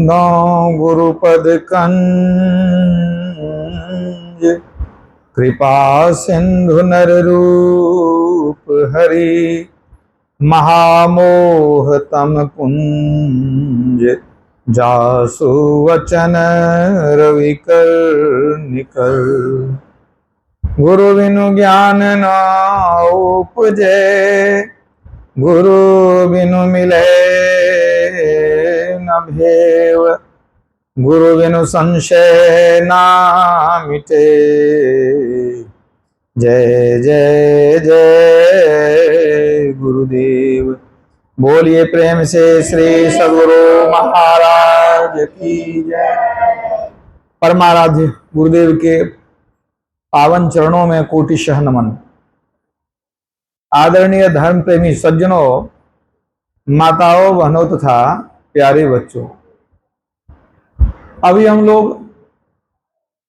बंदो गुरुपद कंज, कृपा सिंधु नर रूप हरि, महामोह तम कुंज, जासु वचन रविकर निकर। गुरु बिनु ज्ञान न उपजे, गुरु बिनु मिले न भेव, गुरु बिनु संशय ना मिटे। जय जय जय गुरुदेव। बोलिए प्रेम से श्री सद्गुरु महाराज की जय। परमाराध्य गुरुदेव के पावन चरणों में कोटिशः नमन। आदरणीय धर्म प्रेमी सज्जनों, माताओं, बहनों तथा प्यारे बच्चों, अभी हम लोग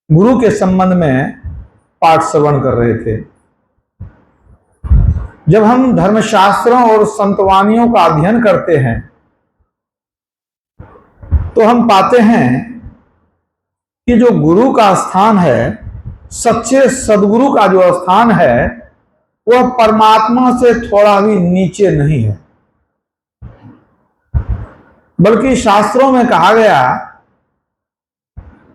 गुरु के संबंध में पाठ श्रवण कर रहे थे। जब हम धर्मशास्त्रों और संतवानियों का अध्ययन करते हैं तो हम पाते हैं कि जो गुरु का स्थान है, सच्चे सदगुरु का जो स्थान है, वह परमात्मा से थोड़ा भी नीचे नहीं है, बल्कि शास्त्रों में कहा गया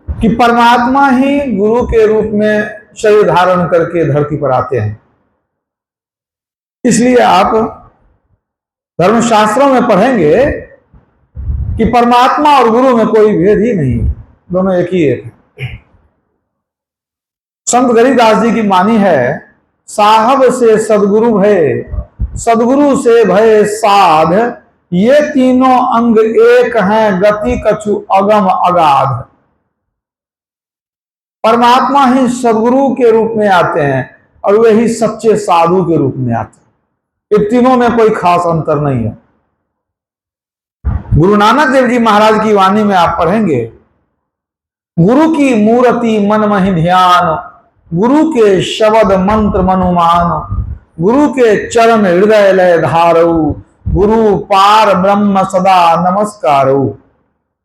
कि परमात्मा ही गुरु के रूप में शरीर धारण करके धरती पर आते हैं। इसलिए आप धर्मशास्त्रों में पढ़ेंगे कि परमात्मा और गुरु में कोई भेद ही नहीं, दोनों एक ही एक है। संत गरीबदास जी की वाणी है, साहब से सदगुरु भय, सदगुरु से भय साध, ये तीनों अंग एक हैं, गति कछु अगम अगाध। परमात्मा ही सदगुरु के रूप में आते हैं और वही सच्चे साधु के रूप में आते हैं। इन तीनों में कोई खास अंतर नहीं है। गुरु नानक देव जी महाराज की वाणी में आप पढ़ेंगे, गुरु की मूर्ति मन महि ध्यान, गुरु के शब्द मंत्र मनुमान, गुरु के चरण हृदय लय धारऊ, गुरु पार ब्रह्म सदा नमस्कारऊ।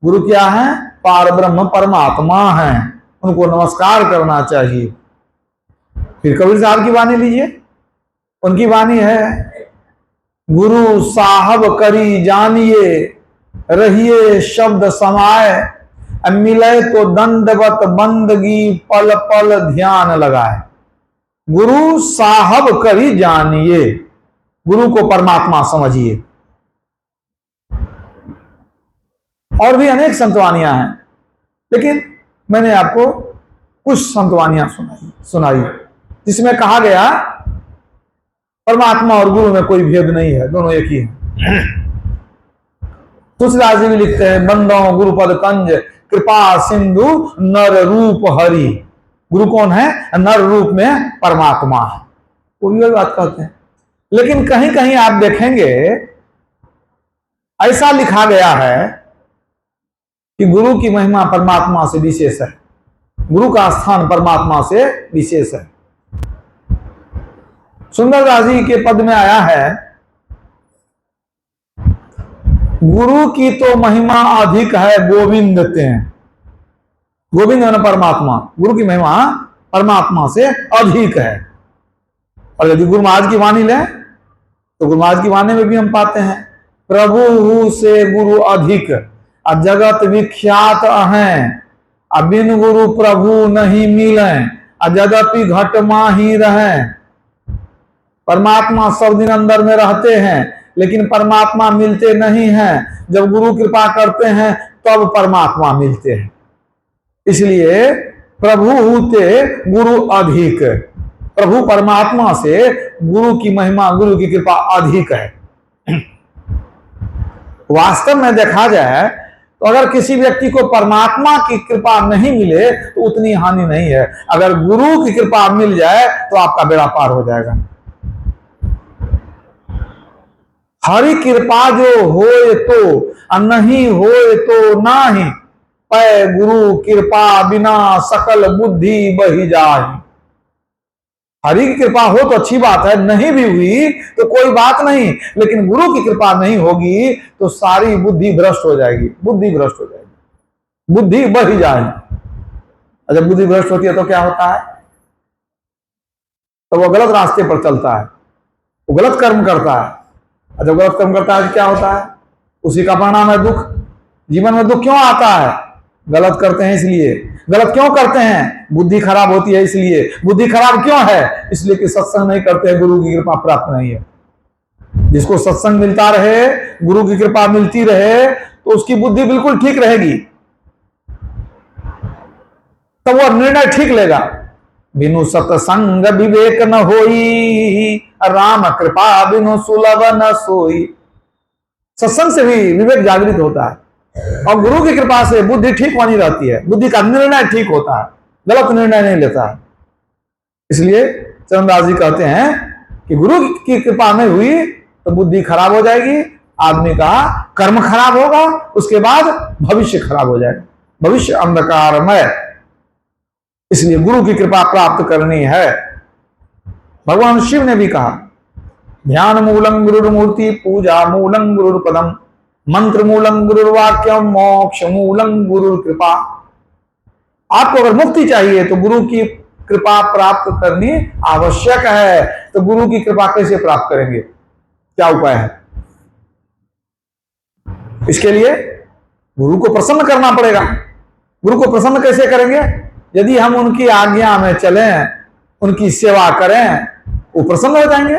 गुरु क्या है? पार ब्रह्म परमात्मा है, उनको नमस्कार करना चाहिए। फिर कबीर साहब की वाणी लीजिए, उनकी वाणी है, गुरु साहब करी जानिए, रहिए शब्द समाए, मिले तो दंडवत बंदगी पल पल ध्यान लगाए। गुरु साहब करी जानिए, गुरु को परमात्मा समझिए। और भी अनेक संतवानियां हैं, लेकिन मैंने आपको कुछ संतवानियां सुनाई जिसमें कहा गया परमात्मा और गुरु में कोई भेद नहीं है, दोनों एक ही है। तुलसीदास जी भी लिखते हैं, बंदो गुरुपद कंज, कृपा सिंधु नर रूप हरि। गुरु कौन है? नर रूप में परमात्मा है, वो भी बात कहते हैं। लेकिन कहीं कहीं आप देखेंगे ऐसा लिखा गया है कि गुरु की महिमा परमात्मा से विशेष है, गुरु का स्थान परमात्मा से विशेष है। सुंदरदास जी के पद में आया है, गुरु की तो महिमा अधिक है गोविंद ते। गोविंद है परमात्मा, गुरु की महिमा परमात्मा से अधिक है। और यदि गुरु महाराज की वाणी लें तो गुरु महाराज की वाणी में भी हम पाते हैं, प्रभु से गुरु अधिक, जगत विख्यात हैं, बिन गुरु प्रभु नहीं मिले, जगति घट माही रहे। परमात्मा सब दिन अंदर में रहते हैं, लेकिन परमात्मा मिलते नहीं हैं। जब गुरु कृपा करते हैं तब परमात्मा मिलते हैं। इसलिए प्रभु होते गुरु अधिक, प्रभु परमात्मा से गुरु की महिमा, गुरु की कृपा अधिक है। वास्तव में देखा जाए तो अगर किसी व्यक्ति को परमात्मा की कृपा नहीं मिले तो उतनी हानि नहीं है। अगर गुरु की कृपा मिल जाए तो आपका बेड़ा पार हो जाएगा। हरि कृपा जो होए तो नहीं होए तो नाही, पै गुरु कृपा बिना सकल बुद्धि बही जाए। हरि की कृपा हो तो अच्छी बात है, नहीं भी हुई तो कोई बात नहीं, लेकिन गुरु की कृपा नहीं होगी तो सारी बुद्धि भ्रष्ट हो जाएगी, बुद्धि भ्रष्ट हो जाएगी। बुद्धि बढ़ ही जाए। और जब बुद्धि भ्रष्ट होती है तो क्या होता है? तो वो गलत रास्ते पर चलता है, वो गलत कर्म करता है। और जब गलत कर्म करता है तो क्या होता है? उसी का परिणाम है दुख। जीवन में दुख क्यों आता है? गलत करते हैं इसलिए। गलत क्यों करते हैं? बुद्धि खराब होती है इसलिए। बुद्धि खराब क्यों है? इसलिए कि सत्संग नहीं करते हैं, गुरु की कृपा प्राप्त नहीं है। जिसको सत्संग मिलता रहे, गुरु की कृपा मिलती रहे, तो उसकी बुद्धि बिल्कुल ठीक रहेगी, तो वह निर्णय ठीक लेगा। बिनु सत्संग विवेक न होई, राम कृपा बिनु सुलभ न सोई। सत्संग से भी विवेक जागृत होता है और गुरु की कृपा से बुद्धि ठीक बनी रहती है। बुद्धि का निर्णय ठीक होता है, गलत निर्णय नहीं लेता है। इसलिए चरणदास जी कहते हैं कि गुरु की कृपा में हुई तो बुद्धि खराब हो जाएगी, आदमी का कर्म खराब होगा, उसके बाद भविष्य खराब हो जाएगा, भविष्य अंधकारमय। इसलिए गुरु की कृपा प्राप्त करनी है। भगवान शिव ने भी कहा, ध्यान मूलम गुरुर्मूर्ति, पूजा मूलम गुरुर्पदम, मंत्र मूलम गुरुर्वाक्यम, मोक्ष मूलम गुरुर्कृपा। आपको अगर मुक्ति चाहिए तो गुरु की कृपा प्राप्त करनी आवश्यक है। तो गुरु की कृपा कैसे प्राप्त करेंगे? क्या उपाय है? इसके लिए गुरु को प्रसन्न करना पड़ेगा। गुरु को प्रसन्न कैसे करेंगे? यदि हम उनकी आज्ञा में चलें, उनकी सेवा करें, वो प्रसन्न हो जाएंगे।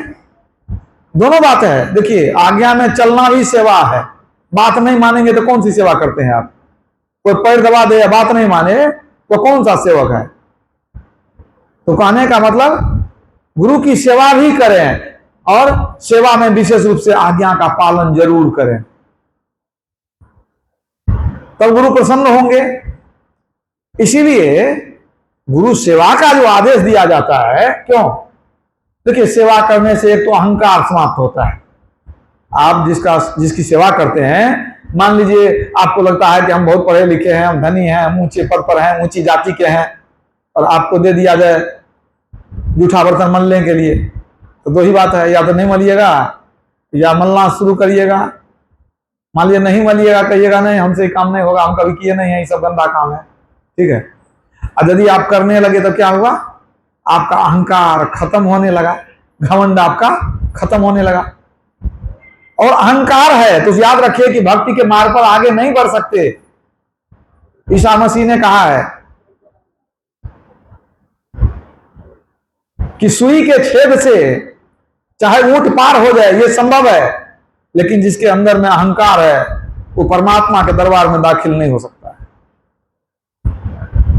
दोनों बात है। देखिए, आज्ञा में चलना भी सेवा है। बात नहीं मानेंगे तो कौन सी सेवा करते हैं आप? कोई पैर दबा दे, बात नहीं माने, वो कौन सा सेवक है? तो कहने का मतलब गुरु की सेवा भी करें और सेवा में विशेष रूप से आज्ञा का पालन जरूर करें, तब गुरु प्रसन्न होंगे। इसीलिए गुरु सेवा का जो आदेश दिया जाता है, क्यों? देखिए, सेवा करने से एक तो अहंकार समाप्त होता है। आप जिसकी सेवा करते हैं, मान लीजिए आपको लगता है कि हम बहुत पढ़े लिखे हैं, हम धनी हैं, हम ऊंचे पद पर हैं, ऊंची जाति के हैं, और आपको दे दिया जाए जूठा बर्तन मलने के लिए, तो दो ही बात है, या तो नहीं मलिएगा या मलना शुरू करिएगा। मान लीजिए नहीं मलिएगा, कहिएगा नहीं हमसे काम नहीं होगा, हम कभी किए नहीं है, ये सब गंदा काम है, ठीक है। और यदि आप करने लगे तो क्या होगा? आपका अहंकार खत्म होने लगा, घमंड आपका खत्म होने लगा। और अहंकार है तो याद रखिए कि भक्ति के मार्ग पर आगे नहीं बढ़ सकते। ईसा मसीह ने कहा है कि सुई के छेद से चाहे ऊंट पार हो जाए, यह संभव है, लेकिन जिसके अंदर में अहंकार है वो परमात्मा के दरबार में दाखिल नहीं हो सकता है।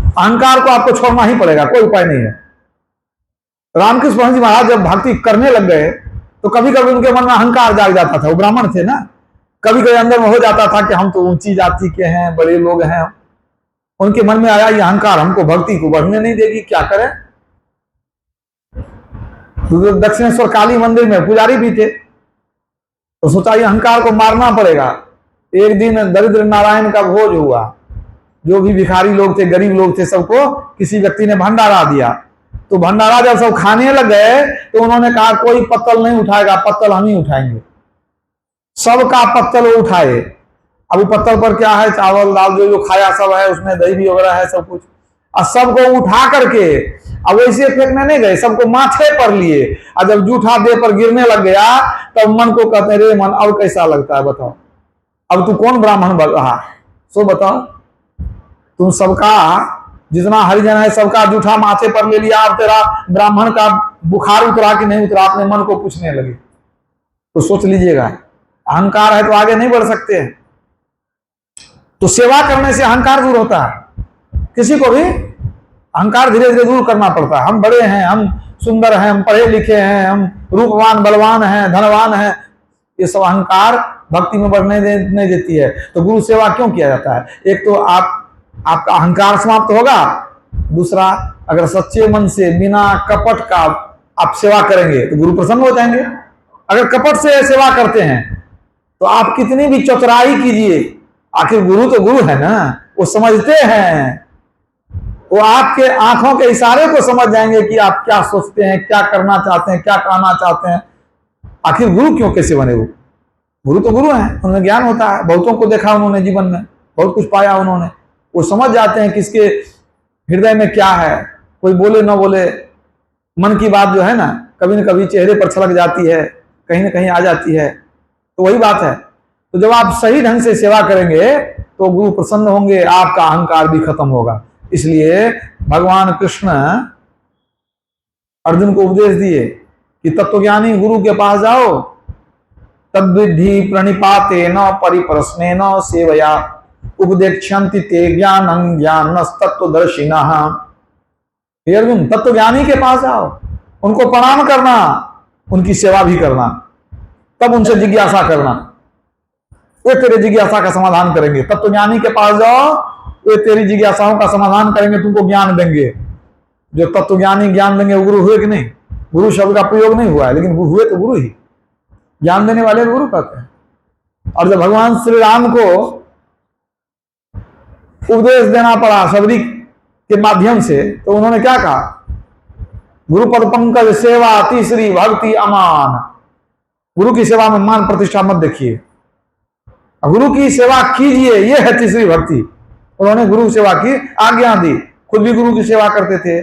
अहंकार को आपको छोड़ना ही पड़ेगा, कोई उपाय नहीं है। रामकृष्ण जी महाराज जब भक्ति करने लग गए तो कभी कभी उनके मन में अहंकार जाग जाता था। वो ब्राह्मण थे ना, कभी कभी अंदर में हो जाता था कि हम तो ऊंची जाति के हैं, बड़े लोग हैं। उनके मन में आया ये अहंकार हमको भक्ति को बढ़ने नहीं देगी, क्या करें? तो दक्षिणेश्वर काली मंदिर में पुजारी भी थे, तो सोचा ये अहंकार को मारना पड़ेगा। एक दिन दरिद्र नारायण का भोज हुआ, जो भी भिखारी लोग थे, गरीब लोग थे, सबको किसी व्यक्ति ने भंडारा दिया। तो भंडारा जब सब खाने लग गए तो उन्होंने कहा कोई पत्तल नहीं उठाएगा, पत्तल हम ही उठाएंगे। सबका पत्तल वो उठाए। अब वो पत्तल पर क्या है? चावल दाल जो खाया सब है, उसमें दही भी वगैरह है, सब कुछ। और सबको उठा करके अब वैसे फेंकने नहीं गए, सबको माथे पर लिए। और जब जूठा देह पर गिरने लग गया तब मन को कहते रे मन, अब कैसा लगता है बताओ? अब तू कौन ब्राह्मण बन रहा? सो बताओ, तुम सबका जितना हरिजन है सबका जूठा माथे पर ले लिया, अब तेरा ब्राह्मण का बुखार उतरा कि नहीं उतरा? अपने मन को पूछने लगे। तो सोच लीजिएगा, अहंकार है तो आगे नहीं बढ़ सकते हैं। तो सेवा करने से अहंकार दूर होता है। किसी को भी अहंकार धीरे धीरे दूर करना पड़ता है। हम बड़े हैं, हम सुंदर हैं, हम पढ़े लिखे हैं, हम रूपवान बलवान हैं, धनवान हैं, ये सब अहंकार भक्ति में बढ़ने नहीं देती है। तो गुरु सेवा क्यों किया जाता है? एक तो आपका अहंकार समाप्त होगा, दूसरा अगर सच्चे मन से बिना कपट का आप सेवा करेंगे तो गुरु प्रसन्न हो जाएंगे। अगर कपट से सेवा करते हैं तो आप कितनी भी चतुराई कीजिए, आखिर गुरु तो गुरु है ना, वो समझते हैं, वो आपके आंखों के इशारे को समझ जाएंगे कि आप क्या सोचते हैं, क्या करना चाहते हैं, क्या कहना चाहते हैं। आखिर गुरु क्यों कैसे बने? वो गुरु तो गुरु हैं, उन्हें ज्ञान होता है। बहुतों को देखा उन्होंने, जीवन में बहुत कुछ पाया उन्होंने। वो समझ जाते हैं किसके हृदय में क्या है, कोई बोले ना बोले, मन की बात जो है ना कभी न कभी चेहरे पर छलक जाती है, कहीं ना कहीं आ जाती है। तो वही बात है। तो जब आप सही ढंग से सेवा करेंगे तो गुरु प्रसन्न होंगे, आपका अहंकार भी खत्म होगा। इसलिए भगवान कृष्ण अर्जुन को उपदेश दिए कि तत्वज्ञानी गुरु के पास जाओ, तद्विधि प्रणिपाते न परिप्रश्ने न सेवया उपदेक्षन्ति ते ज्ञानं ज्ञानस्तत्वदर्शिनः। हे अर्जुन, तत्वज्ञानी के पास जाओ, उनको प्रणाम करना, उनकी सेवा भी करना, तब उनसे जिज्ञासा करना, वे तेरे जिज्ञासा का समाधान करेंगे। तत्वज्ञानी के पास जाओ, वे तेरी जिज्ञासाओं का समाधान करेंगे, तुमको ज्ञान देंगे। जो तत्वज्ञानी ज्ञान देंगे वो गुरु हुए कि नहीं? गुरु शब्द का प्रयोग नहीं हुआ है, लेकिन हुए तो गुरु ही, ज्ञान देने वाले गुरु कहते हैं। और जब भगवान श्री राम को उपदेश देना पड़ा सबरी के माध्यम से, तो उन्होंने क्या कहा? गुरुपद पंकज सेवा तीसरी भक्ति अमान। गुरु की सेवा में मान प्रतिष्ठा मत देखिए, गुरु की सेवा कीजिए, ये है तीसरी भक्ति। उन्होंने गुरु सेवा की आज्ञा दी, खुद भी गुरु की सेवा करते थे,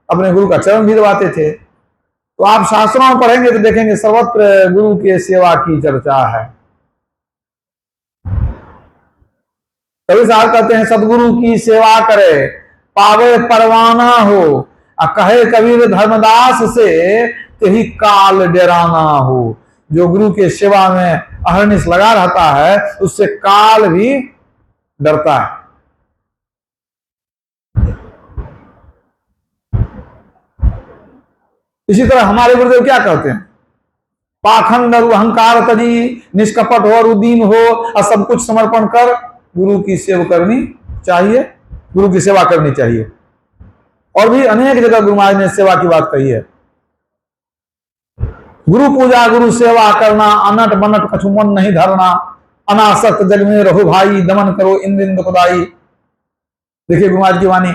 अपने गुरु का चरण भी दबाते थे। तो आप शास्त्रों में पढ़ेंगे तो देखेंगे सर्वत्र गुरु की सेवा की चर्चा है। कभी साहब कहते हैं सदगुरु की सेवा करे पावे परवाना हो, और कहे कबीर धर्मदास से यही काल डराना हो। जो गुरु के सेवा में अहरनिश लगा रहता है उससे काल भी डरता है। इसी तरह हमारे गुरुदेव क्या कहते हैं? पाखंड और अहंकार तजी, निष्कपट हो और उदीन हो, और सब कुछ समर्पण कर गुरु की सेवा करनी चाहिए, गुरु की सेवा करनी चाहिए। और भी अनेक जगह गुरु महाराज ने सेवा की बात कही है। गुरु पूजा गुरु सेवा करना, अनट बनट कछु मन नहीं धरना, अनासक्त जग में रहो भाई, दमन करो इंद्र खुदाई। देखिए गुरु महाराज की वाणी,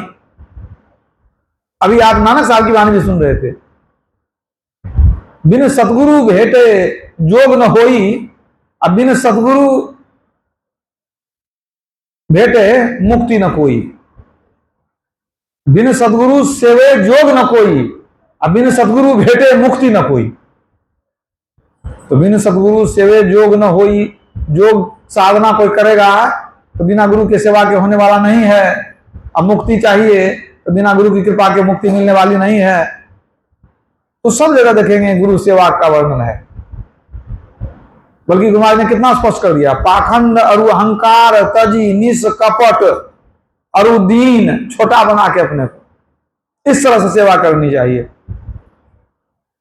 अभी आप नानक साहब की वाणी भी सुन रहे थे। बिन सतगुरु भेटे जोग न होई, अब बिन सतगुरु भेटे मुक्ति न कोई। बिन सतगुरु सेवे जोग न कोई, अब बिन सतगुरु भेटे मुक्ति न कोई। तो बिन सतगुरु सेवे जोग न होई, जोग साधना कोई करेगा तो बिना गुरु के सेवा के होने वाला नहीं है। अब मुक्ति चाहिए तो बिना गुरु की कृपा के मुक्ति मिलने वाली नहीं है। तो सब जगह देखेंगे गुरु सेवा का वर्णन है। बल्कि गुरु महाराज ने कितना स्पष्ट कर दिया, पाखंड अरु अहंकार तजी, निस कपट अरु दीन, छोटा बना के अपने को इस तरह से सेवा करनी चाहिए।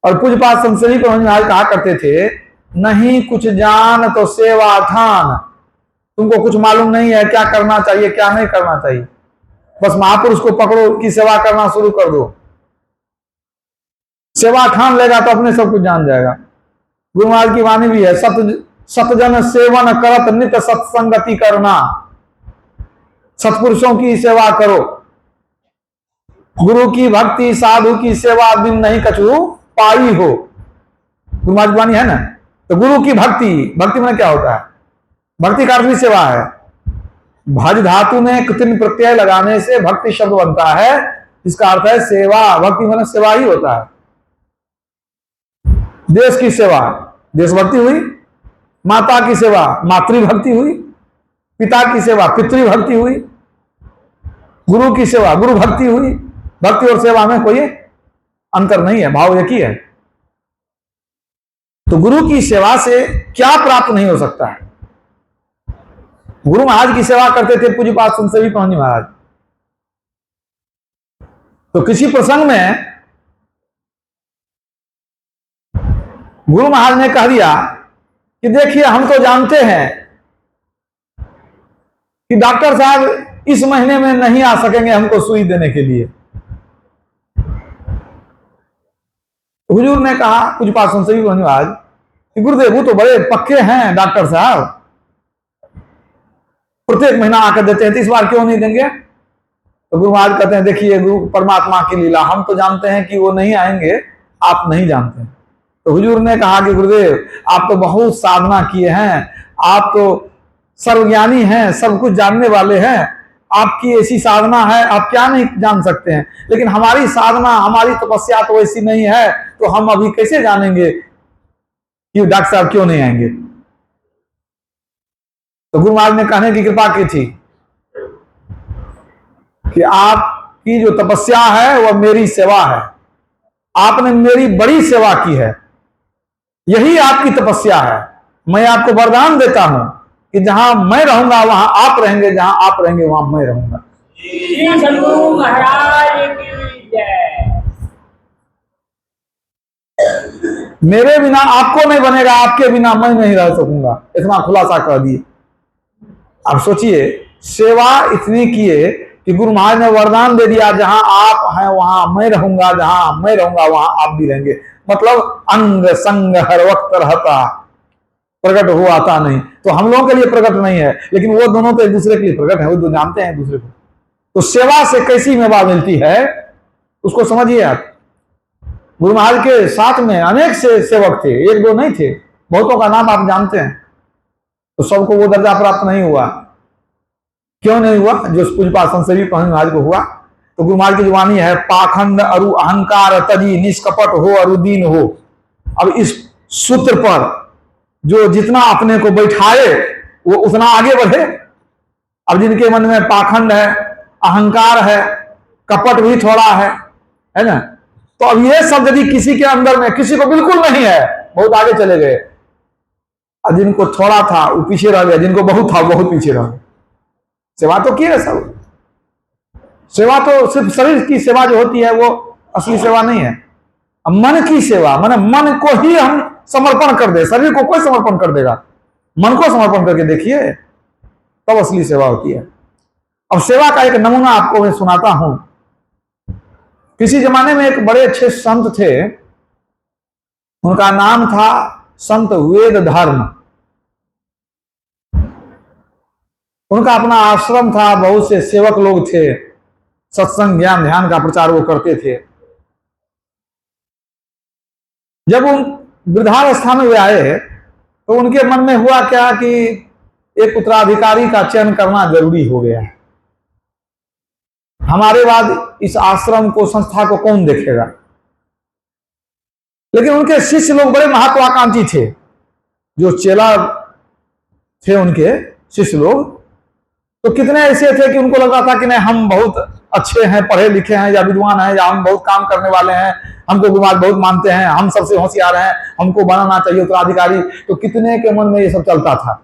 और पूज्यपाद संसदी पर महाराज कहा करते थे, नहीं कुछ जान तो सेवा ठान। तुमको कुछ मालूम नहीं है क्या करना चाहिए क्या नहीं करना चाहिए, बस महापुरुष को पकड़ो कि सेवा करना शुरू कर दो, सेवा ठान लेगा तो अपने सब कुछ जान जाएगा। गुरु महाराज की वाणी भी है, सतजन सेवन करत नित सत्संगति करना। सत्पुरुषों की सेवा करो, गुरु की भक्ति साधु की सेवा बिन नहीं कछु पाई हो। गुरु महाराज की वाणी है ना। तो गुरु की भक्ति, भक्ति में क्या होता है? भक्ति का अर्थ भी सेवा है। भज धातु में कृत्रिम प्रत्यय लगाने से भक्ति शब्द बनता है, इसका अर्थ है सेवा। भक्ति मतलब सेवा ही होता है। देश की सेवा देशभक्ति हुई, माता की सेवा मातृभक्ति हुई, पिता की सेवा पितृभक्ति हुई, गुरु की सेवा गुरु भक्ति हुई। भक्ति और सेवा में कोई अंतर नहीं है, भाव एक ही है। तो गुरु की सेवा से क्या प्राप्त नहीं हो सकता है? गुरु महाराज की सेवा करते थे पूज्यपाद संत पहुंची महाराज। तो किसी प्रसंग में गुरु महाराज ने कह दिया कि देखिए हम तो जानते हैं कि डॉक्टर साहब इस महीने में नहीं आ सकेंगे हमको सुई देने के लिए। हुजूर ने कहा पूज्यपाद संत पहुंची महाराज कि गुरुदेव वो तो बड़े पक्के हैं डॉक्टर साहब, प्रत्येक महीना आकर देते हैं, तो इस बार क्यों नहीं देंगे? तो गुरु महाराज कहते हैं देखिए गुरु परमात्मा की लीला, हम तो जानते हैं कि वो नहीं आएंगे, आप नहीं जानते। तो हुजूर ने कहा कि गुरुदेव आप तो बहुत साधना किए हैं, आप तो सर्वज्ञानी हैं, सब कुछ जानने वाले हैं, आपकी ऐसी साधना है, आप क्या नहीं जान सकते हैं, लेकिन हमारी साधना, हमारी तपस्या तो ऐसी नहीं है, तो हम अभी कैसे जानेंगे कि डॉक्टर साहब क्यों नहीं आएंगे। तो गुरु महाराज ने कहने की कृपा की थी कि आपकी जो तपस्या है वह मेरी सेवा है, आपने मेरी बड़ी सेवा की है, यही आपकी तपस्या है। मैं आपको वरदान देता हूं कि जहां मैं रहूंगा वहां आप रहेंगे, जहां आप रहेंगे वहां मैं रहूंगा। श्री सद्गुरु महाराज की जय। मेरे बिना आपको नहीं बनेगा, आपके बिना मैं नहीं रह सकूंगा, इतना खुलासा कर दिए। अब सोचिए, सेवा इतनी किए कि गुरु महाराज ने वरदान दे दिया, जहां आप हैं वहां मैं रहूंगा, जहां मैं रहूंगा वहां आप भी रहेंगे। मतलब अंग संग हर वक्त रहता, प्रकट हो आता नहीं। तो हम लोगों के लिए प्रकट नहीं है, लेकिन वो दोनों तो एक दूसरे के लिए प्रकट है, वो दो जानते हैं एक दूसरे को। तो सेवा से कैसी मेवा मिलती है उसको समझिए आप। गुरु महाराज के साथ में अनेक से सेवक थे, एक दो नहीं थे, बहुतों का नाम आप जानते हैं। तो सबको वो दर्जा प्राप्त नहीं हुआ। क्यों नहीं हुआ? जो पूज्यपाद संत महाराज को हुआ। तो गुरु महाराज की जो वाणी है, पाखंड अरु अहंकार तजी, निष्कपट हो अरु दीन हो। अब इस सूत्र पर जो जितना अपने को बैठाए वो उतना आगे बढ़े। अब जिनके मन में पाखंड है, अहंकार है, कपट भी थोड़ा है ना, तो अब ये सब यदि किसी के अंदर में, किसी को बिल्कुल नहीं है, बहुत आगे चले गए। और जिनको थोड़ा था वो पीछे रह गया, जिनको बहुत था बहुत पीछे रह गए। सेवा तो की है सब, सेवा तो सिर्फ शरीर की सेवा जो होती है वो असली सेवा नहीं है। अब मन की सेवा, माने मन को ही हम समर्पण कर दे, शरीर को कोई समर्पण कर देगा, मन को समर्पण करके देखिए, तब असली सेवा होती है। अब सेवा का एक नमूना आपको मैं सुनाता हूं। किसी जमाने में एक बड़े अच्छे संत थे, उनका नाम था संत वेद धर्म। उनका अपना आश्रम था, बहुत से सेवक लोग थे, सत्संग ज्ञान ध्यान का प्रचार वो करते थे। जब उन वृद्धावस्था में वे आए तो उनके मन में हुआ क्या कि एक उत्तराधिकारी का चयन करना जरूरी हो गया है। हमारे बाद इस आश्रम को, संस्था को कौन देखेगा। लेकिन उनके शिष्य लोग बड़े महत्वाकांक्षी थे, जो चेला थे उनके शिष्य लोग, तो कितने ऐसे थे कि उनको लगा था कि नहीं, हम बहुत अच्छे हैं, पढ़े लिखे हैं या विद्वान हैं, या हम बहुत काम करने वाले हैं, हमको गुरुवार बहुत मानते हैं, हम सबसे होशियार हैं, हमको बनाना चाहिए उत्तराधिकारी। तो कितने के मन में ये सब चलता था।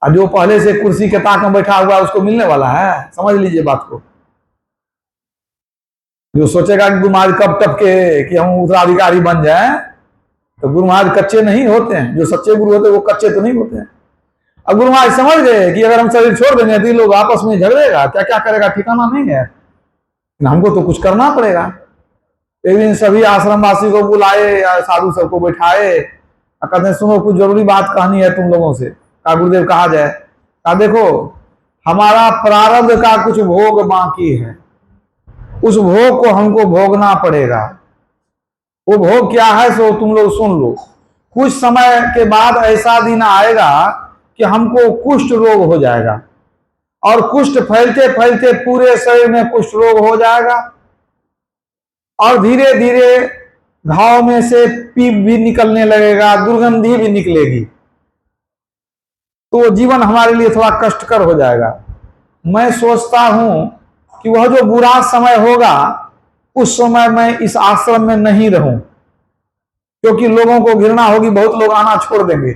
और जो पहले से कुर्सी के ताक में बैठा हुआ है उसको मिलने वाला है, समझ लीजिए बात को। जो सोचेगा कि गुरु महाराज कब टपके कि हम उत्तराधिकारी बन जाए, तो गुरु महाराज कच्चे नहीं होते हैं। जो सच्चे गुरु होते हैं वो कच्चे तो नहीं होते हैं। अब गुरु महाराज समझ गए कि अगर हम शरीर छोड़ देंगे तो लोग आपस में झगड़ेगा, क्या क्या करेगा ठिकाना नहीं है, हमको तो कुछ करना पड़ेगा। एक दिन सभी आश्रमवासी को बुलाए या साधु सबको बैठाए, कहते हैं सुनो कुछ जरूरी बात कहनी है तुम लोगों से। कहा गुरुदेव कहा जाए। कहा देखो, हमारा प्रारब्ध का कुछ भोग बाकी है, उस भोग को हमको भोगना पड़ेगा। वो भोग क्या है सो तुम लोग सुन लो। कुछ समय के बाद ऐसा दिन आएगा कि हमको कुष्ठ रोग हो जाएगा, और कुष्ठ फैलते फैलते पूरे शरीर में कुष्ठ रोग हो जाएगा, और धीरे धीरे घाव में से पीप भी निकलने लगेगा, दुर्गंधी भी निकलेगी, तो जीवन हमारे लिए थोड़ा कष्टकर हो जाएगा। मैं सोचता हूं कि वह जो बुरा समय होगा उस समय मैं इस आश्रम में नहीं रहूं, क्योंकि लोगों को घृणा होगी, बहुत लोग आना छोड़ देंगे।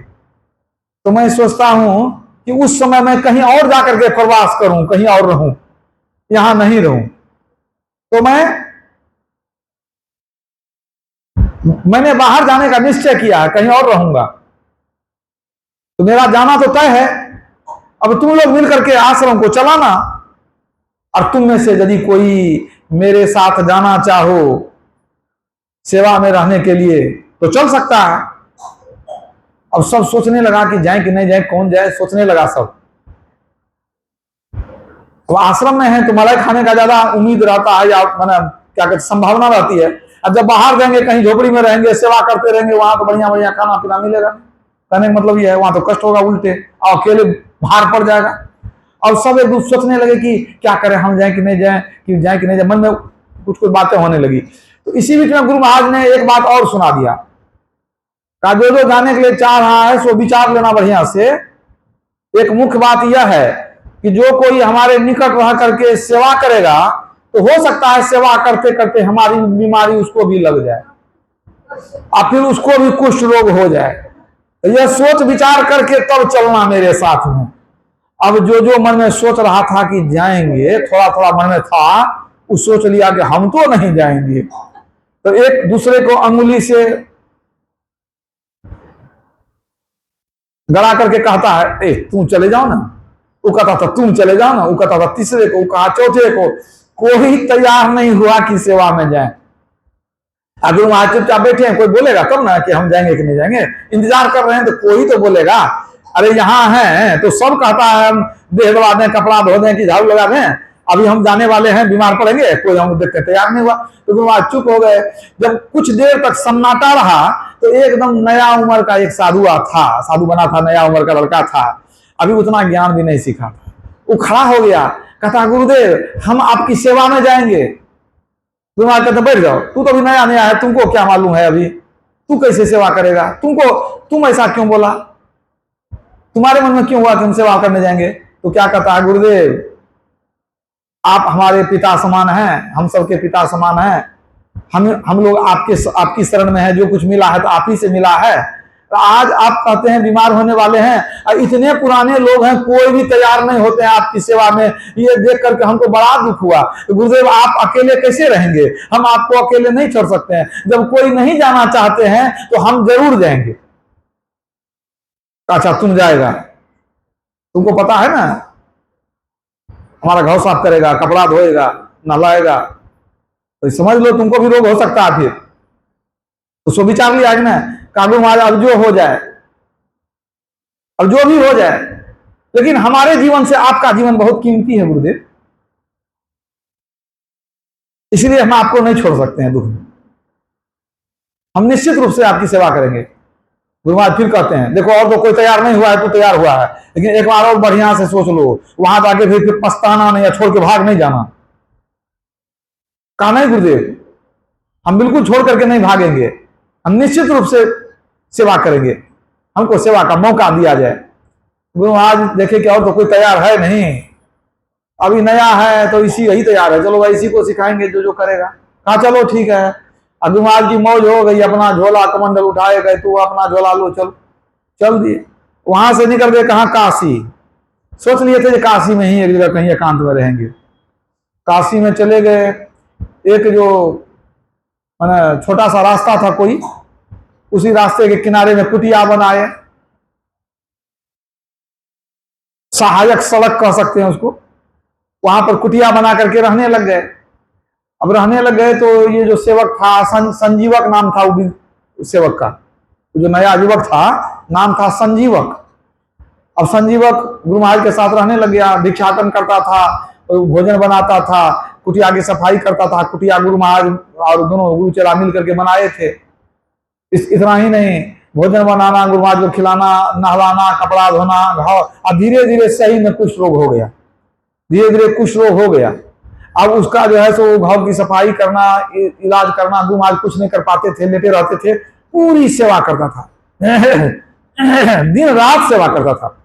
तो मैं सोचता हूं कि उस समय मैं कहीं और जाकर के प्रवास करूं, कहीं और रहूं, यहां नहीं रहूं। तो मैंने बाहर जाने का निश्चय किया है, कहीं और रहूंगा। तो मेरा जाना तो तय है। अब तुम लोग मिलकर के आश्रम को चलाना, और तुम में से यदि कोई मेरे साथ जाना चाहो सेवा में रहने के लिए तो चल सकता है। अब सब सोचने लगा कि जाए कि नहीं जाए, कौन जाए, सोचने लगा सब। तो आश्रम में है तो मलाई खाने का ज्यादा उम्मीद रहता है, या माना क्या कहते संभावना रहती है। अब जब बाहर जाएंगे, कहीं झोपड़ी में रहेंगे, सेवा करते रहेंगे, वहां तो बढ़िया बढ़िया खाना पीना मिलेगा। कहने का मतलब ये है, वहां तो कष्ट होगा उल्टे। और अकेले भार पड़ जाएगा। और सब एक दूसरे सोचने लगे कि क्या करें, हम जाए कि नहीं जाए, कि जाए कि नहीं जाए, मन में कुछ कुछ बातें होने लगी। तो इसी बीच में गुरु महाराज ने एक बात और सुना दिया, कहा जो जो जाने के लिए चाह रहा है सो विचार लेना बढ़िया से। एक मुख्य बात यह है कि जो कोई हमारे निकट रह करके सेवा करेगा तो हो सकता है सेवा करते करते हमारी बीमारी उसको भी लग जाए और फिर उसको भी कुष्ठ रोग हो जाए। तो यह सोच विचार करके तब चलना मेरे साथ में। अब जो जो मन में सोच रहा था कि जाएंगे, थोड़ा थोड़ा मन में था, वो सोच लिया कि हम तो नहीं जाएंगे। तो एक दूसरे को अंगुली से गड़ा करके कहता है, ए तुम चले जाओ ना, वो कहता था तुम चले जाओ ना, वो कहता था तीसरे को, कहा चौथे को। कोई तैयार नहीं हुआ कि सेवा में जाए। अगर वहां चुपचाप बैठे हैं, कोई बोलेगा तब ना कि हम जाएंगे कि नहीं जाएंगे। इंतजार कर रहे हैं तो कोई तो बोलेगा। अरे यहाँ है तो सब कहता है हम देह दबा दें, कपड़ा धो दें, कि झाड़ू लगा दें, अभी हम जाने वाले हैं, बीमार पड़ेंगे। कोई हम देखते तैयार नहीं हुआ, तो गुरु महाराज चुप हो गए। जब कुछ देर तक सन्नाटा रहा तो एकदम नया उम्र का एक साधु था, साधु बना था, नया उम्र का लड़का था, अभी उतना ज्ञान भी नहीं सीखा था। वो खड़ा हो गया, कहता गुरुदेव हम आपकी सेवा में जाएंगे। गुरु महाराज कहते बैठ जाओ, तू तो अभी नया नया है, तुमको क्या मालूम है अभी, तू कैसे सेवा करेगा, तुम ऐसा क्यों बोला, तुम्हारे मन में क्यों हुआ कि हम सेवा करने जाएंगे। तो क्या कहता है, गुरुदेव आप हमारे पिता समान हैं, हम सबके पिता समान हैं, हम लोग आपकी शरण में है, जो कुछ मिला है तो आप ही से मिला है। तो आज आप कहते हैं बीमार होने वाले हैं, और इतने पुराने लोग हैं कोई भी तैयार नहीं होते हैं आपकी सेवा में, ये देख करके हमको बड़ा दुख हुआ। तो गुरुदेव आप अकेले कैसे रहेंगे, हम आपको अकेले नहीं छोड़ सकते हैं, जब कोई नहीं जाना चाहते हैं तो हम जरूर जाएंगे। अच्छा तुम जाएगा, तुमको पता है ना, हमारा घर साफ करेगा, कपड़ा धोएगा, नहलाएगा, तो समझ लो तुमको भी रोग हो सकता है। फिर तो सो विचार लिया ना, काबू हमारा अब जो हो जाए, अब जो भी हो जाए, लेकिन हमारे जीवन से आपका जीवन बहुत कीमती है गुरुदेव, इसलिए हम आपको नहीं छोड़ सकते हैं दुख में, हम निश्चित रूप से आपकी सेवा करेंगे। गुरु महाराज फिर कहते हैं, देखो और तो कोई तैयार नहीं हुआ है, तू तैयार हुआ है, लेकिन एक बार और बढ़िया से सोच लो, वहां जाके फिर पछताना नहीं, या छोड़ के भाग नहीं जाना। कहा नहीं गुरुदेव हम बिल्कुल छोड़ करके नहीं भागेंगे, हम निश्चित रूप से सेवा करेंगे, हमको सेवा का मौका दिया जाए। गुरु महाराज देखे कि और तो कोई तैयार है नहीं, अभी नया है तो इसी यही तैयार है, चलो भाई इसी को सिखाएंगे जो जो करेगा। कहा चलो ठीक है। अब गुरु महाराज की मौज हो गई, अपना झोला कमंडल उठाए गए, तू अपना झोला लो, चल दिए। वहां से निकल गए कहा, काशी। सोच लिए थे काशी में ही एक जगह कहीं एकांत में रहेंगे। काशी में चले गए, एक जो छोटा सा रास्ता था कोई, उसी रास्ते के किनारे में कुटिया बनाए, सहायक सड़क कह सकते हैं उसको, वहां पर कुटिया बना करके रहने लग गए। अब रहने लग गए तो ये जो सेवक था, संजीवक नाम था वो सेवक का, जो नया युवक था नाम था संजीवक। अब संजीवक गुरु महाराज के साथ रहने लग गया, भिक्षाटन करता था, भोजन बनाता था, कुटिया की सफाई करता था। कुटिया गुरु महाराज और दोनों गुरु चेला मिल करके बनाए थे। इतना ही नहीं, भोजन बनाना, गुरु महाराज को खिलाना, नहलाना, कपड़ा धोना, घाव, और धीरे धीरे सही में कुष्ठ रोग हो गया, धीरे धीरे कुष्ठ रोग हो गया। अब उसका जो है सो घाव की सफाई करना, इलाज करना, गुरु महाराज कुछ नहीं कर पाते थे, लेटे रहते थे, पूरी सेवा करता था दिन रात सेवा करता था,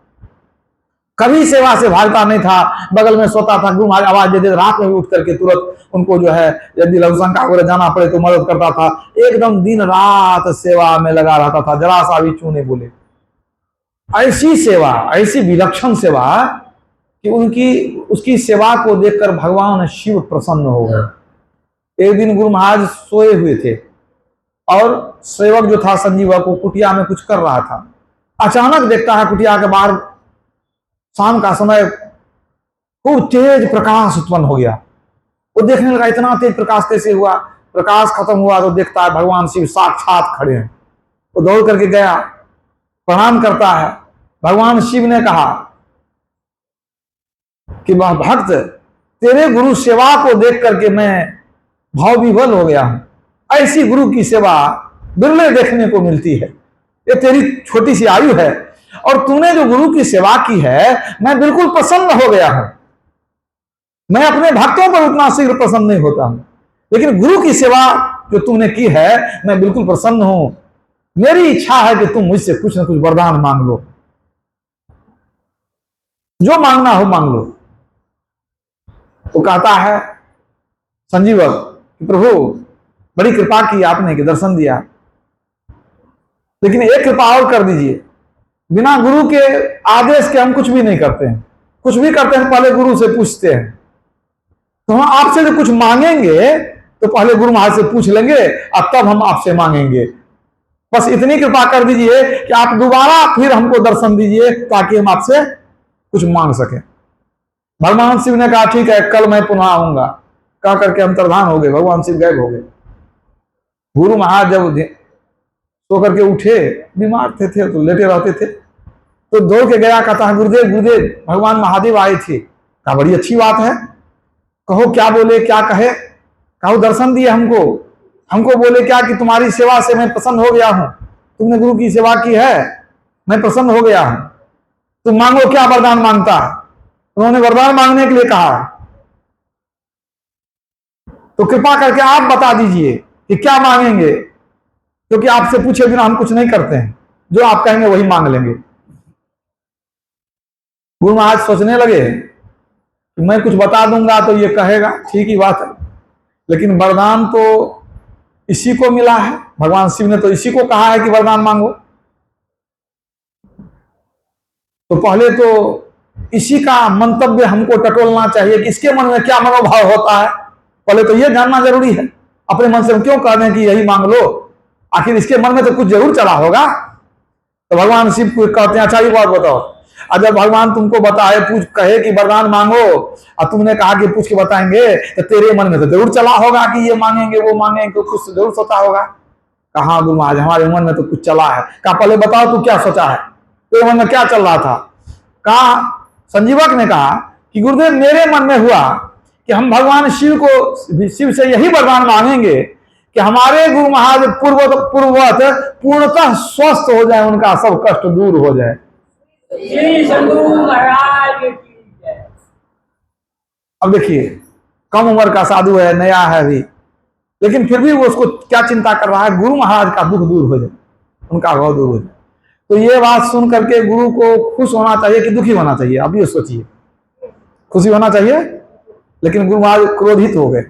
कभी सेवा से भागता नहीं था, बगल में सोता था। गुरु महाराज आवाज देते, रात में भी उठ करके तुरंत उनको जो है यदि लघुशंका वगैरह जाना पड़े तो मदद करता था। एकदम दिन रात सेवा में लगा रहता था, जरा सा भी चूने बोले। ऐसी सेवा, ऐसी विलक्षण सेवा कि उसकी सेवा को देखकर भगवान शिव प्रसन्न हो गए। एक दिन गुरु महाराज सोए हुए थे और सेवक जो था संजीवक, वो कुटिया में कुछ कर रहा था। अचानक देखता है कुटिया के बाहर शाम का समय खूब तेज प्रकाश उत्पन्न हो गया। वो देखने लगा इतना तेज प्रकाश कैसे हुआ। प्रकाश खत्म हुआ तो देखता है भगवान शिव साक्षात खड़े हैं। वो दौड़ करके गया, प्रणाम करता है। भगवान शिव ने कहा कि वह भक्त, तेरे गुरु सेवा को देख करके मैं भाव विभल हो गया हूं। ऐसी गुरु की सेवा बिरले देखने को मिलती है। ये तेरी छोटी सी आयु है और तूने जो गुरु की सेवा की है मैं बिल्कुल प्रसन्न हो गया हूं। मैं अपने भक्तों पर उतना शीघ्र प्रसन्न नहीं होता हूं, लेकिन गुरु की सेवा जो तुमने की है मैं बिल्कुल प्रसन्न हूं। मेरी इच्छा है कि तुम मुझसे कुछ न कुछ वरदान मांग लो, जो मांगना हो मांग लो। तो कहता है संजीवक कि प्रभु बड़ी कृपा की आपने कि दर्शन दिया, लेकिन एक कृपा और कर दीजिए। बिना गुरु के आदेश के हम कुछ भी नहीं करते हैं। कुछ भी करते हैं पहले गुरु से पूछते हैं। तो हम आपसे जो कुछ मांगेंगे तो पहले गुरु महाराज से पूछ लेंगे और तब हम आपसे मांगेंगे। बस इतनी कृपा कर दीजिए कि आप दोबारा फिर हमको दर्शन दीजिए ताकि हम आपसे कुछ मांग सकें। भगवान शिव ने कहा ठीक है, कल मैं पुनः आऊंगा। कह करके अंतर्धान हो गए, भगवान शिव गायब हो गए। गुरु महाराज जब सो करके उठे, बीमार थे तो लेटे रहते थे, तो दौड़ के गया, कहता है गुरुदेव गुरुदेव भगवान महादेव आए थे। कहा बड़ी अच्छी बात है, कहो क्या बोले, क्या कहे। कहो दर्शन दिए हमको बोले क्या कि तुम्हारी सेवा से मैं प्रसन्न हो गया हूं, तुमने गुरु की सेवा की है, मैं प्रसन्न हो गया हूं, तुम मांगो क्या वरदान मांगता है। उन्होंने वरदान मांगने के लिए कहा, तो कृपा करके आप बता दीजिए कि क्या मांगेंगे, क्योंकि आपसे पूछे बिना हम कुछ नहीं करते हैं, जो आप कहेंगे वही मांग लेंगे। गुरु महाराज सोचने लगे कि मैं कुछ बता दूंगा तो ये कहेगा ठीक ही बात है, लेकिन वरदान तो इसी को मिला है, भगवान शिव ने तो इसी को कहा है कि वरदान मांगो। तो पहले तो इसी का मंतव्य हमको टटोलना चाहिए कि इसके मन में क्या मनोभाव होता है। पहले तो ये जानना जरूरी है, अपने मन से हम क्यों कह रहे हैं कि यही मांग लो, आखिर इसके मन में तो कुछ जरूर चला होगा। तो भगवान शिव को कहते हैं अच्छा ये बात बताओ, अगर भगवान तुमको बताए पूछ कहे कि वरदान मांगो और तुमने कहा कि पूछ के बताएंगे, तो तेरे मन में तो जरूर चला होगा कि ये मांगेंगे वो मांगेंगे, तो कुछ जरूर सोचा होगा। कहा गुरु महाराज हमारे मन में तो कुछ चला है। कहा पहले बताओ तू क्या सोचा है, तेरे मन में क्या चल रहा था। कहा संजीवक ने कहा कि गुरुदेव मेरे मन में हुआ कि हम भगवान शिव से यही वरदान मांगेंगे कि हमारे गुरु महाराज पूर्ववत पूर्णतः स्वस्थ हो जाए, उनका सब कष्ट दूर हो जाए। श्री शंभू महाराज की जय। अब देखिए कम उम्र का साधु है, नया है अभी, लेकिन फिर भी वो उसको क्या चिंता कर रहा है, गुरु महाराज का दुख दूर हो जाए, उनका घाव दूर हो जाए। तो ये बात सुन करके गुरु को खुश होना चाहिए कि दुखी होना चाहिए, अब ये सोचिए। खुशी होना चाहिए, लेकिन गुरु महाराज क्रोधित हो गए,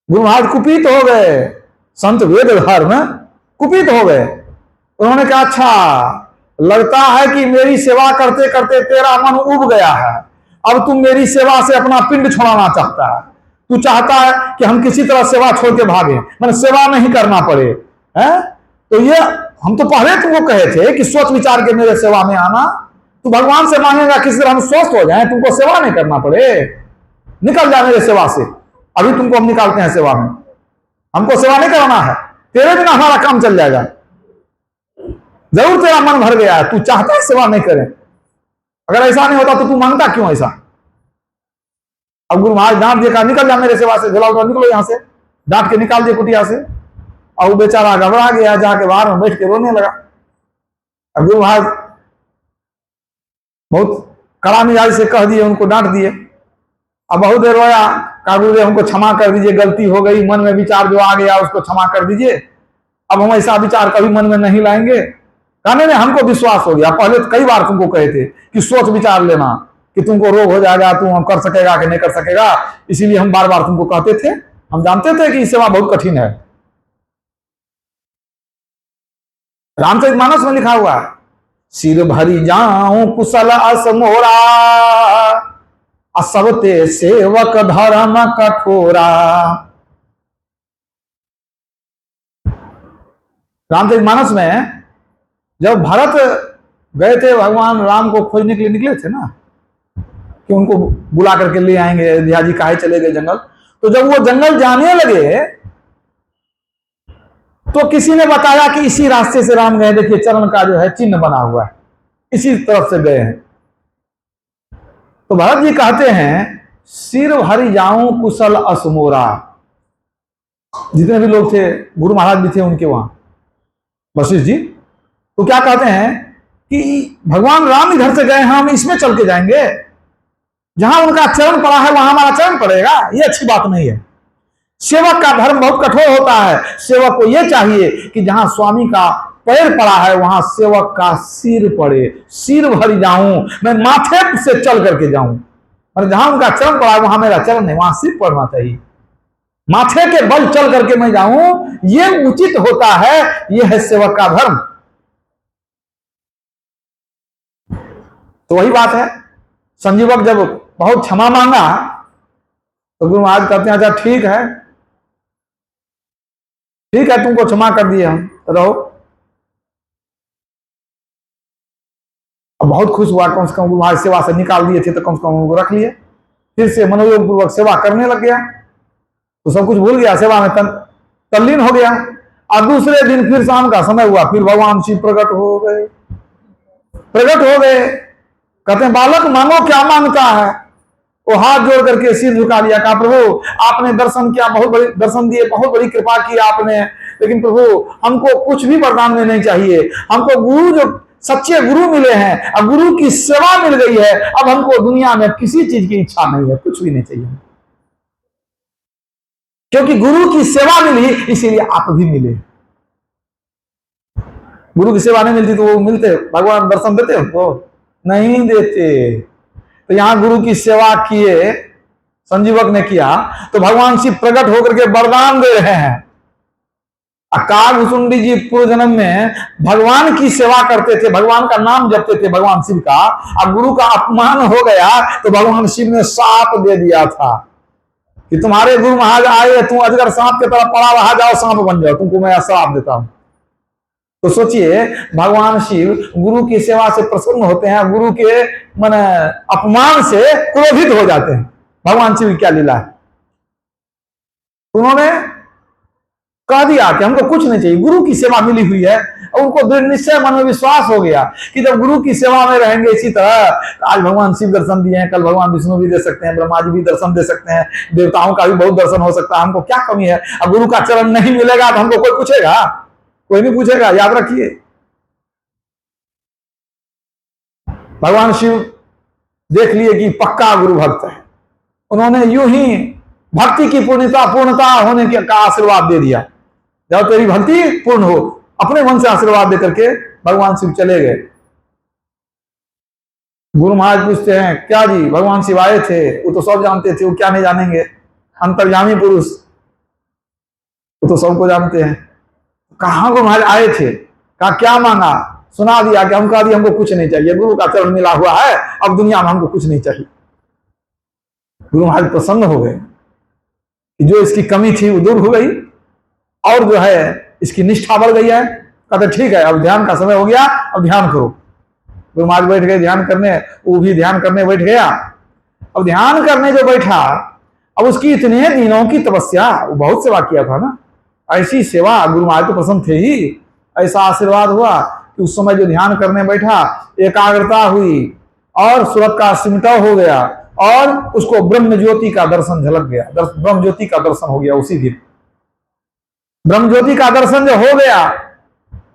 गुरु महाराज कुपित हो गए, संत वेद धर्म कुपित हो गए। उन्होंने कहा अच्छा लगता है कि मेरी सेवा करते करते तेरा मन उब गया है, अब तुम मेरी सेवा से अपना पिंड छोड़ाना चाहता है, तू चाहता है कि हम किसी तरह सेवा छोड़ के भागे, मैंने सेवा नहीं करना पड़े है। तो ये हम तो पहले तुमको कहे थे कि सोच विचार के मेरे सेवा में आना, तू भगवान से मांगेगा किसी तरह हम स्वस्थ हो जाए, तुमको सेवा नहीं करना पड़े, निकल जा मेरे सेवा से। अभी तुमको हम निकालते हैं सेवा में, हमको सेवा नहीं कराना है, तेरे बिना हमारा काम चल जाएगा। जरूर तेरा मन भर गया है, तू चाहता है सेवा नहीं करे, अगर ऐसा नहीं होता तो तू मांगता क्यों ऐसा। अब गुरु महाराज डांट दिया, निकल जा मेरे सेवा से, झोला उठा निकलो यहां से, डांट के निकाल दिए कुटिया से। और वो बेचारा घबरा गया, जाके बाहर में बैठ के रोने लगा। अब गुरु महाराज बहुत कड़ा मिजाज से कह दिए, उनको डांट दिए। अब बहुत देर रोया, कहा गुरुदेव हमको क्षमा कर दीजिए, गलती हो गई, मन में विचार जो आ गया उसको क्षमा कर दीजिए, अब हम ऐसा विचार कभी मन में नहीं लाएंगे। कहने में हमको विश्वास हो गया, पहले तो कई बार तुमको कहे थे कि सोच विचार लेना कि तुमको रोग हो जाएगा, तुम कर सकेगा कि नहीं कर सकेगा, इसीलिए हम बार बार तुमको कहते थे, हम जानते थे कि सेवा बहुत कठिन है। रामचरितमानस में लिखा हुआ है, सिर भरी जाऊं कुशल अस मोरा, असबते सेवक धर्म कठोरा। रामचरितमानस में जब भरत गए थे भगवान राम को खोजने के लिए निकले थे ना, कि उनको बुला करके ले आएंगे, अयोध्या जी काहे चले गए जंगल। तो जब वो जंगल जाने लगे तो किसी ने बताया कि इसी रास्ते से राम गए, देखिए चरण का जो है चिन्ह बना हुआ है, इसी तरफ से गए हैं। तो भरत जी कहते हैं सिर भरी जाऊं कुशल असमोरा। जितने भी लोग थे, गुरु महाराज भी थे उनके वहां, वशिष्ठ जी, तो क्या कहते हैं कि भगवान राम इधर से गए, हम इसमें चल के जाएंगे, जहां उनका चरण पड़ा है वहां हमारा चरण पड़ेगा, ये अच्छी बात नहीं है। सेवक का धर्म बहुत कठोर होता है। सेवक को यह चाहिए कि जहां स्वामी का पैर पड़ा है वहां सेवक का सिर पड़े, सिर भर जाऊं, मैं माथे से चल करके जाऊं, और जहां उनका चरण पड़ा है वहां मेरा चरण नहीं, वहां सिर पड़ना चाहिए, माथे के बल चल करके मैं जाऊं, ये उचित होता है। यह है सेवक का धर्म। तो वही बात है, संजीवक जब बहुत क्षमा मांगा तो गुरु महाराज कहते हैं अच्छा ठीक है, ठीक है, तुमको क्षमा कर दिए हम, रहो। अब बहुत खुश हुआ, कम से कम गुरु महाराज सेवा से निकाल दिए थे तो कम से कम उनको रख लिए। फिर से मनोयोग पूर्वक सेवा करने लग गया, तो सब कुछ भूल गया, सेवा में तल्लीन हो गया। और दूसरे दिन फिर शाम का समय हुआ, फिर भगवान शिव प्रकट हो गए, कहते हैं बालक मांगो क्या मांगता है। वो हाथ जोड़ करके सिर झुका लिया, कहा प्रभु आपने दर्शन किया, बहुत बड़ी दर्शन दिए, बहुत बड़ी कृपा की आपने, लेकिन प्रभु हमको कुछ भी वरदान में नहीं चाहिए, हमको गुरु जो सच्चे गुरु मिले हैं, अब गुरु की सेवा मिल गई है, अब हमको दुनिया में किसी चीज की इच्छा नहीं है, कुछ भी नहीं चाहिए, क्योंकि गुरु की सेवा मिली इसीलिए आप भी मिले। गुरु की सेवा नहीं मिलती तो वो मिलते, भगवान दर्शन देते उनको नहीं देते। तो यहां गुरु की सेवा किए, संजीवक ने किया, तो भगवान शिव प्रकट होकर के वरदान दे रहे हैं। कागभुसुंडी जी पूर्व जन्म में भगवान की सेवा करते थे, भगवान का नाम जपते थे, भगवान शिव का। अब गुरु का अपमान हो गया तो भगवान शिव ने शाप दे दिया था कि तुम्हारे गुरु महाराज आए, तुम अजगर सांप की तरह पड़ा रहा, जाओ सांप बन जाओ, तुमको मैं श्राप देता हूं। तो सोचिए भगवान शिव गुरु की सेवा से प्रसन्न होते हैं, गुरु के माने अपमान से क्रोधित हो जाते हैं। भगवान शिव की क्या लीला है, उन्होंने कह दिया कि हमको कुछ नहीं चाहिए, गुरु की सेवा मिली हुई है। और उनको दृढ़ निश्चय मन में विश्वास हो गया कि जब गुरु की सेवा में रहेंगे इसी तरह, आज भगवान शिव दर्शन दिए हैं, कल भगवान विष्णु भी दे सकते हैं, ब्रह्मा जी भी दर्शन दे सकते हैं, देवताओं का भी बहुत दर्शन हो सकता है, हमको क्या कमी है। अब गुरु का चरण नहीं मिलेगा तो हमको कोई पूछेगा, कोई नहीं पूछेगा, याद रखिए। भगवान शिव देख लिए कि पक्का गुरु भक्त है, उन्होंने यूं ही भक्ति की पूर्णता होने का आशीर्वाद दे दिया, जब तेरी भक्ति पूर्ण हो, अपने मन से आशीर्वाद देकर के भगवान शिव चले गए। गुरु महाराज पूछते हैं क्या जी, भगवान शिव आए थे, वो तो सब जानते थे, वो क्या नहीं जानेंगे, अंतर्यामी पुरुष, वो तो सबको जानते हैं। कहां गुरु महाराज आए थे, कहा क्या मांगा, सुना दिया कि हम कहा दिया हमको कुछ नहीं चाहिए, गुरु का चरण मिला हुआ है, अब दुनिया में हमको कुछ नहीं चाहिए। गुरु महाराज प्रसन्न हो गए कि जो इसकी कमी थी वो दूर हो गई, और जो है इसकी निष्ठा बढ़ गई है। कहते ठीक है, अब ध्यान का समय हो गया, अब ध्यान करो। गुरु महाराज बैठ गए ध्यान करने, वो भी ध्यान करने बैठ गया। अब ध्यान करने जो बैठा, अब उसकी इतने दिनों की तपस्या, वो बहुत सेवा किया था ना, ऐसी सेवा गुरु महाराज तो पसंद थे ही, ऐसा आशीर्वाद हुआ कि उस समय जो ध्यान करने बैठा, एकाग्रता हुई और सूरत का सिमटाव हो गया, और उसको ब्रह्म ज्योति का दर्शन झलक गया, ब्रह्म ज्योति का दर्शन हो गया उसी दिन। ब्रह्म ज्योति का दर्शन जो हो गया,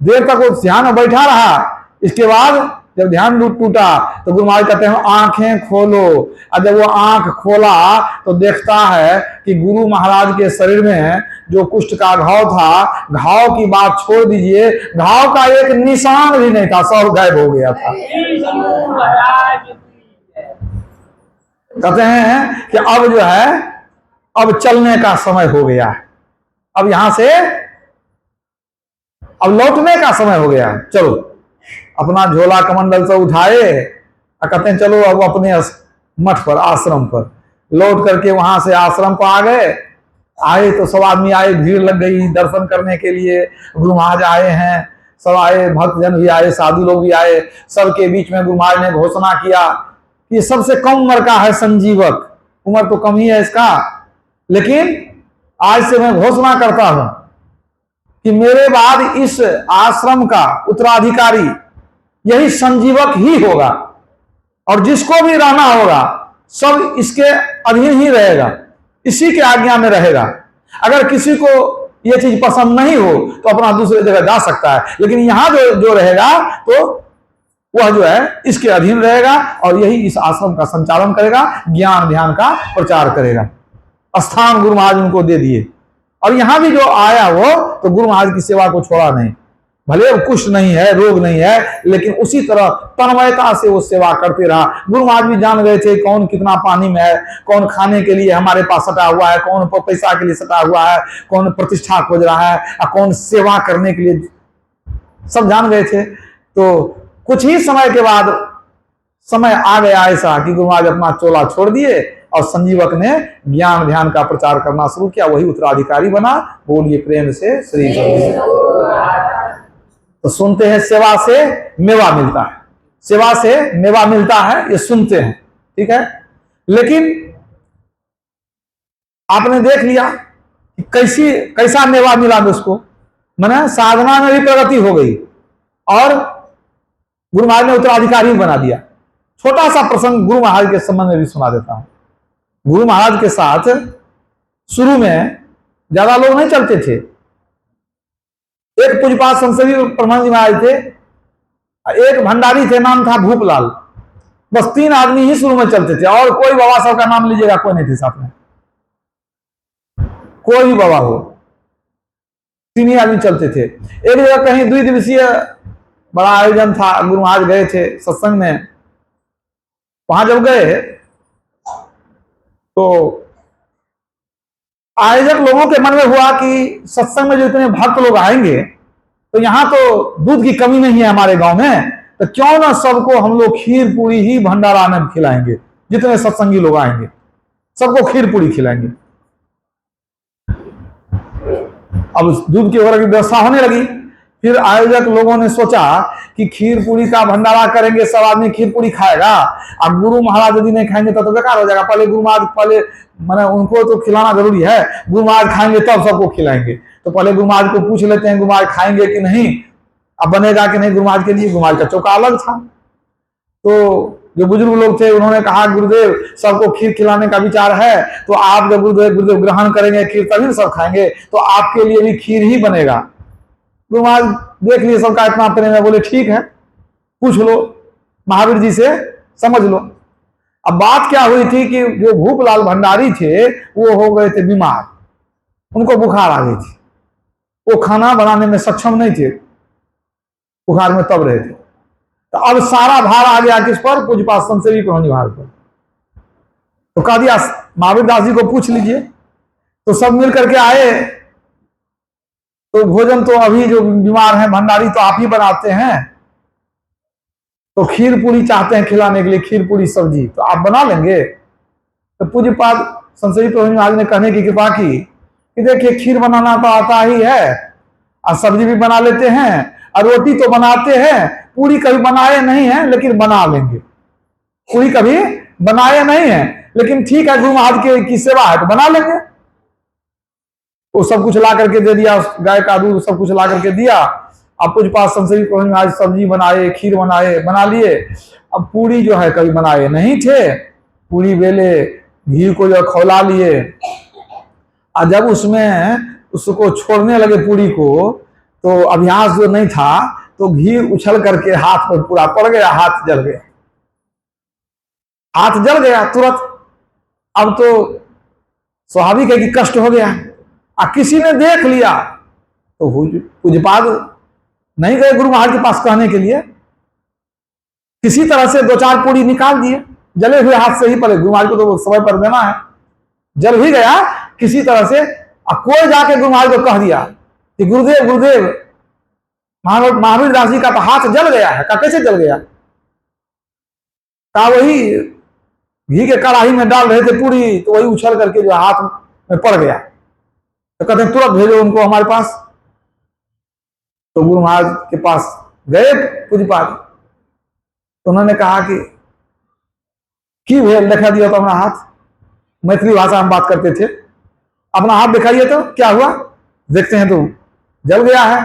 देर तक वो ध्यान में बैठा रहा। इसके बाद जब ध्यान टूटा तो गुरु महाराज कहते हैं आंखें खोलो। और जब वो आंख खोला तो देखता है कि गुरु महाराज के शरीर में जो कुष्ठ का घाव था, घाव की बात छोड़ दीजिए, घाव का एक निशान भी नहीं था, सब गायब हो गया था। कहते हैं कि अब जो है, अब चलने का समय हो गया है, अब यहां से अब लौटने का समय हो गया, चलो। अपना झोला कमंडल से उठाए और कहते हैं चलो अब अपने मठ पर, आश्रम पर लौट करके वहां से आश्रम पर आ गए। आए तो सब आदमी आए, भीड़ लग गई दर्शन करने के लिए, गुरु महाराज आए हैं, सब आए, भक्तजन भी आए, साधु लोग भी आए। सबके बीच में गुरु महाराज ने घोषणा किया कि सबसे कम उम्र का है संजीवक, उम्र तो कम ही है इसका, लेकिन आज से मैं घोषणा करता हूं कि मेरे बाद इस आश्रम का उत्तराधिकारी यही संजीवक ही होगा, और जिसको भी रहना होगा सब इसके अधीन ही रहेगा, इसी के आज्ञा में रहेगा। अगर किसी को यह चीज पसंद नहीं हो तो अपना दूसरी जगह जा सकता है, लेकिन यहां जो रहेगा तो वह जो है इसके अधीन रहेगा और यही इस आश्रम का संचालन करेगा, ज्ञान ध्यान का प्रचार करेगा। स्थान गुरु महाराज उनको दे दिए और यहां भी जो आया वो तो गुरु महाराज की सेवा को छोड़ा नहीं। भले कुष्ठ नहीं है, रोग नहीं है, लेकिन उसी तरह तन्मयता से वो सेवा करते रहा। गुरु महाराज भी जान गए थे कौन कितना पानी में है, कौन खाने के लिए हमारे पास सटा हुआ है, कौन पैसा के लिए सटा हुआ है, कौन प्रतिष्ठा खोज रहा है और कौन सेवा करने के लिए, सब जान गए थे। तो कुछ ही समय के बाद समय आ गया ऐसा कि गुरु महाराज अपना चोला छोड़ दिए और संजीवक ने ज्ञान ध्यान का प्रचार करना शुरू किया, वही उत्तराधिकारी बना। बोलिए प्रेम से श्री सद्गुरु। तो सुनते हैं सेवा से मेवा मिलता है, सेवा से मेवा मिलता है, ये सुनते हैं, ठीक है। लेकिन आपने देख लिया कि कैसा मेवा मिला उसको, माने साधना में भी प्रगति हो गई और गुरु महाराज ने उत्तराधिकारी बना दिया। छोटा सा प्रसंग गुरु महाराज के संबंध में भी सुना देता हूं। गुरु महाराज के साथ शुरू में ज्यादा लोग नहीं चलते थे। एक पूज्यपाद संसदीय परमानंद जी महाराज थे, एक भंडारी थे, नाम था भूपलाल। बस 3 आदमी ही शुरू में चलते थे और कोई बाबा साहब का नाम लीजिएगा कोई नहीं थे साथ में, कोई भी बाबा हो, 3 ही आदमी चलते थे। एक जगह कहीं 2 दिवसीय बड़ा आयोजन था, गुरु महाराज गए थे सत्संग में। वहां जब गए तो आयोजक लोगों के मन में हुआ कि सत्संग में जो इतने भक्त लोग आएंगे तो यहां तो दूध की कमी नहीं है हमारे गांव में, तो क्यों ना सबको हम लोग खीर पूरी ही भंडारा में खिलाएंगे। जितने सत्संगी लोग आएंगे सबको खीर पूरी खिलाएंगे। अब दूध की वगैरह की व्यवस्था होने लगी। फिर आयोजक लोगों ने सोचा कि खीर पूरी का भंडारा करेंगे, सब आदमी खीर पूरी खाएगा, अब गुरु महाराज यदि नहीं खाएंगे तो बेकार हो जाएगा। पहले गुरु महाराज, पहले माने उनको तो खिलाना जरूरी है, गुरु महाराज खाएंगे तब सबको खिलाएंगे। तो पहले गुरु महाराज को पूछ लेते हैं गुरु महाराज खाएंगे कि नहीं, अब बनेगा कि नहीं गुरु महाराज के लिए। गुरु महाराज का चौका अलग था। तो जो बुजुर्ग लोग थे उन्होंने कहा गुरुदेव सबको खीर खिलाने का विचार है, तो आप जब गुरुदेव ग्रहण करेंगे खीर तभी सब खाएंगे, तो आपके लिए भी खीर ही बनेगा। गुरु महाराज देख लिए सबका इतना प्रेम है, बोले ठीक है, पूछ लो महावीर जी से, समझ लो। अब बात क्या हुई थी कि जो भूपलाल भंडारी थे वो हो गए थे बीमार, उनको बुखार आ गई थी, वो खाना बनाने में सक्षम नहीं थे, बुखार में तब रहे थे। तो अब सारा भार आ गया किस पर, पूज्यपाद संतसेवी प्रभु महाराज पर। तो कह दिया महावीर दास जी को पूछ लीजिए। तो सब मिल करके आए, तो भोजन तो अभी जो बीमार हैं भंडारी तो आप ही बनाते हैं, तो खीर पूरी चाहते हैं खिलाने के लिए, खीर पूरी सब्जी तो आप बना लेंगे। तो पूज्यपाद संतसेवी प्रभु महाराज ने कहने की कृपा की कि देखिए खीर बनाना तो आता ही है और सब्जी भी बना लेते हैं और रोटी तो बनाते हैं, पूरी कभी बनाए नहीं है लेकिन बना लेंगे। पूरी कभी बनाए नहीं है लेकिन ठीक है, गुरु महाराज की सेवा है तो बना लेंगे। वो सब कुछ ला करके दे दिया, गाय का दूध सब कुछ ला करके दिया। अब पूज्यपाद संतसेवी प्रभु महाराज सब्जी बनाए, खीर बनाए, बना लिए। अब पूरी जो है कभी बनाए नहीं थे, पूरी बेले, घी को जो खौला लिए, और जब उसमें उसको छोड़ने लगे पूरी को, तो अभ्यास जो नहीं था तो घी उछल करके हाथ पर पूरा पड़ गया, हाथ जल गया, हाथ जल गया तुरंत। अब तो स्वाभाविक है कि कष्ट हो गया। किसी ने देख लिया तो पूज्यपाद नहीं गए गुरु महाराज के पास कहने के लिए, किसी तरह से 2-4 पूरी निकाल दिए, जले हुए हाथ से ही, पड़े गुरु महाराज को तो समय पर देना है, जल ही गया किसी तरह से। कोई जाके गुरु महाराज को कह दिया कि गुरुदेव गुरुदेव महावीर दास जी का तो हाथ जल गया है। का कैसे जल गया? का वही घी के कड़ाही में डाल रहे थे पूरी, तो वही उछल करके जो हाथ में पड़ गया। तो कहते हैं तुरंत भेजो उनको हमारे पास। तो गुरु महाराज के पास गए पूज्यपाद, तो उन्होंने कहा कि भेज दिखा दिया तो अपना हाथ, मैथिली भाषा में बात करते थे, अपना हाथ दिखाइए तो क्या हुआ, देखते हैं तो जल गया है।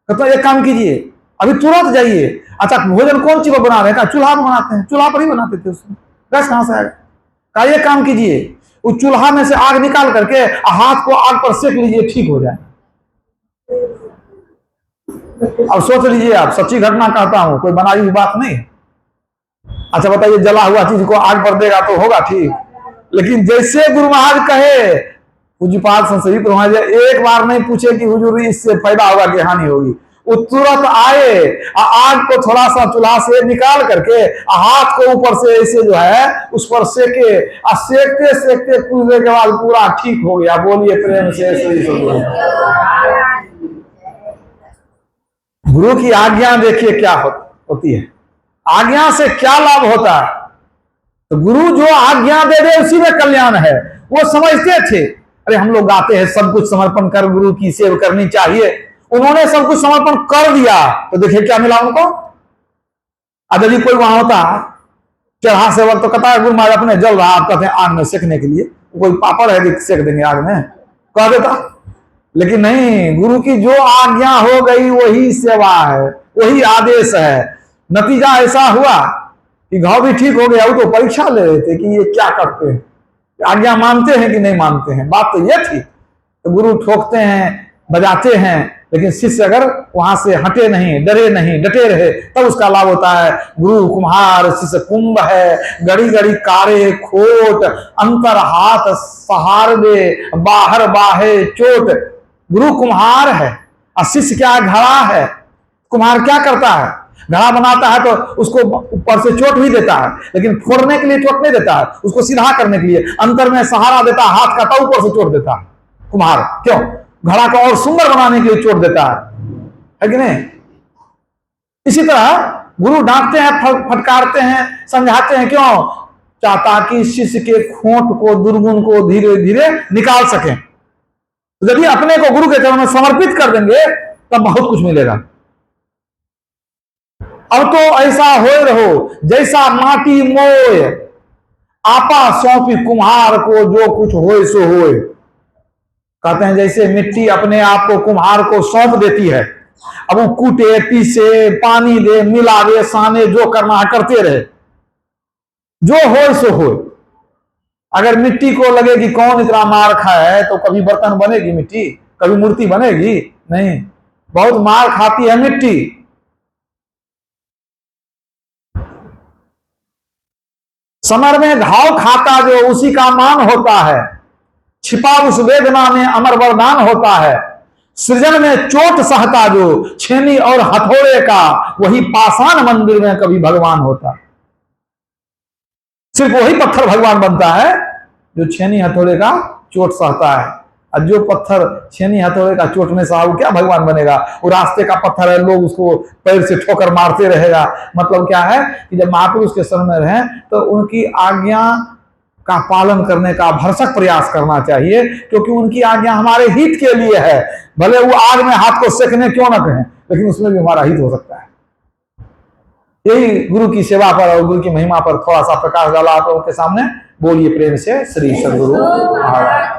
कहते एक काम कीजिए अभी तुरंत जाइए। अच्छा भोजन कौन चीज पर बना रहे हैं? चूल्हा पर बनाते हैं। चूल्हा पर ही बनाते थे, उसमें गैस कहां से आएगा? कहा ये काम कीजिए, उस चूल्हा में से आग निकाल करके हाथ को आग पर सेक लीजिए, ठीक हो जाए। अब सोच लीजिए, आप सच्ची घटना कहता हूं, कोई बनाई हुई बात नहीं है। अच्छा बताइए, जला हुआ चीज को आग पर देगा तो होगा ठीक, लेकिन जैसे गुरु महाराज कहे, पूज्यपाद संसदी महाराज एक बार नहीं पूछे कि हुजूर इससे फायदा होगा कि हानि होगी, वो तुरंत आए, आग को थोड़ा सा चूल्हा से निकाल करके हाथ को ऊपर से ऐसे जो है उस पर सेके, और सेकते सेकते कुछ देर के बाद पूरा ठीक हो गया। बोलिए प्रेम से श्री सद्गुरु। गुरु की आज्ञा देखिए क्या होती है, आज्ञा से क्या लाभ होता है। तो गुरु जो आज्ञा दे दे उसी में कल्याण है। वो समझते थे, अरे हम लोग गाते हैं सब कुछ समर्पण कर गुरु की सेवा करनी चाहिए, उन्होंने सब कुछ समर्पण कर दिया तो देखिए क्या मिला उनको। अब यदि कोई वहां होता चढ़ा सेवक तो कहता है गुरु महाराज अपने जल रहा, आप कहते हैं आग में सेकने के लिए, कोई पापड़ है सेक देंगे आग में, कह देता। लेकिन नहीं, गुरु की जो आज्ञा हो गई वही सेवा है, वही आदेश है। नतीजा ऐसा हुआ कि घाव भी ठीक हो गया। वो तो परीक्षा ले रहे थे कि ये क्या करते हैं, आज्ञा मानते हैं कि नहीं मानते हैं। बात तो ये थी। तो गुरु ठोकते हैं, बजाते हैं, लेकिन शिष्य अगर वहां से हटे नहीं, डरे नहीं, डटे रहे, तब उसका लाभ होता है। गुरु कुम्हार शिष्य कुंभ है, गड़ी गड़ी कारे खोट, अंतर हाथ सहार दे, बाहर बाहे चोट। गुरु कुम्हार है और शिष्य क्या घड़ा है। कुम्हार क्या करता है, घड़ा बनाता है तो उसको ऊपर से चोट भी देता है, लेकिन फोड़ने के लिए चोट नहीं देता है, उसको सीधा करने के लिए अंतर में सहारा देता है, हाथ का तो ऊपर से चोट देता है कुम्हार। क्यों? घड़ा को और सुंदर बनाने के लिए चोट देता है कि नहीं। इसी तरह गुरु डांटते हैं, फटकारते हैं, समझाते हैं, क्यों? चाहता कि शिष्य के खोट को, दुर्गुण को धीरे धीरे निकाल सकें। यदि अपने को गुरु के चरणों में समर्पित कर देंगे तब बहुत कुछ मिलेगा। अब तो ऐसा हो रहो जैसा माटी मोय, आपा सौंपी कुम्हार को, जो कुछ होए सो होए। कहते हैं जैसे मिट्टी अपने आप को कुम्हार को सौंप देती है, अब वो कूटे, पीसे, पानी दे, मिलावे, साने, जो करना है करते रहे, जो होए सो होए। अगर मिट्टी को लगे कि कौन इतना मार खाए तो कभी बर्तन बनेगी मिट्टी, कभी मूर्ति बनेगी नहीं। बहुत मार खाती है मिट्टी। समर में घाव खाता जो, उसी का मान होता है। छिपा उस वेदना में अमर वरदान होता है। सृजन में चोट सहता जो, छेनी और हथौड़े का, वही पाषाण मंदिर में कभी भगवान होता। सिर्फ वही पत्थर भगवान बनता है जो छेनी हथौड़े का चोट सहता है। और जो पत्थर छेनी हथौड़े का चोट में सहा, वो क्या भगवान बनेगा? वो रास्ते का पत्थर है, लोग उसको पैर से ठोकर मारते रहेगा। मतलब क्या है कि जब महापुरुष के शरण में रहें तो उनकी आज्ञा का पालन करने का भरसक प्रयास करना चाहिए, क्योंकि उनकी आज्ञा हमारे हित के लिए है। भले वो आग में हाथ को सेकने क्यों ना कहें, लेकिन उसमें भी हमारा हित हो सकता है। यही गुरु की सेवा पर और गुरु की महिमा पर थोड़ा सा प्रकाश डाला आप लोगों के सामने। बोलिए प्रेम से श्री सद्गुरु महाराज।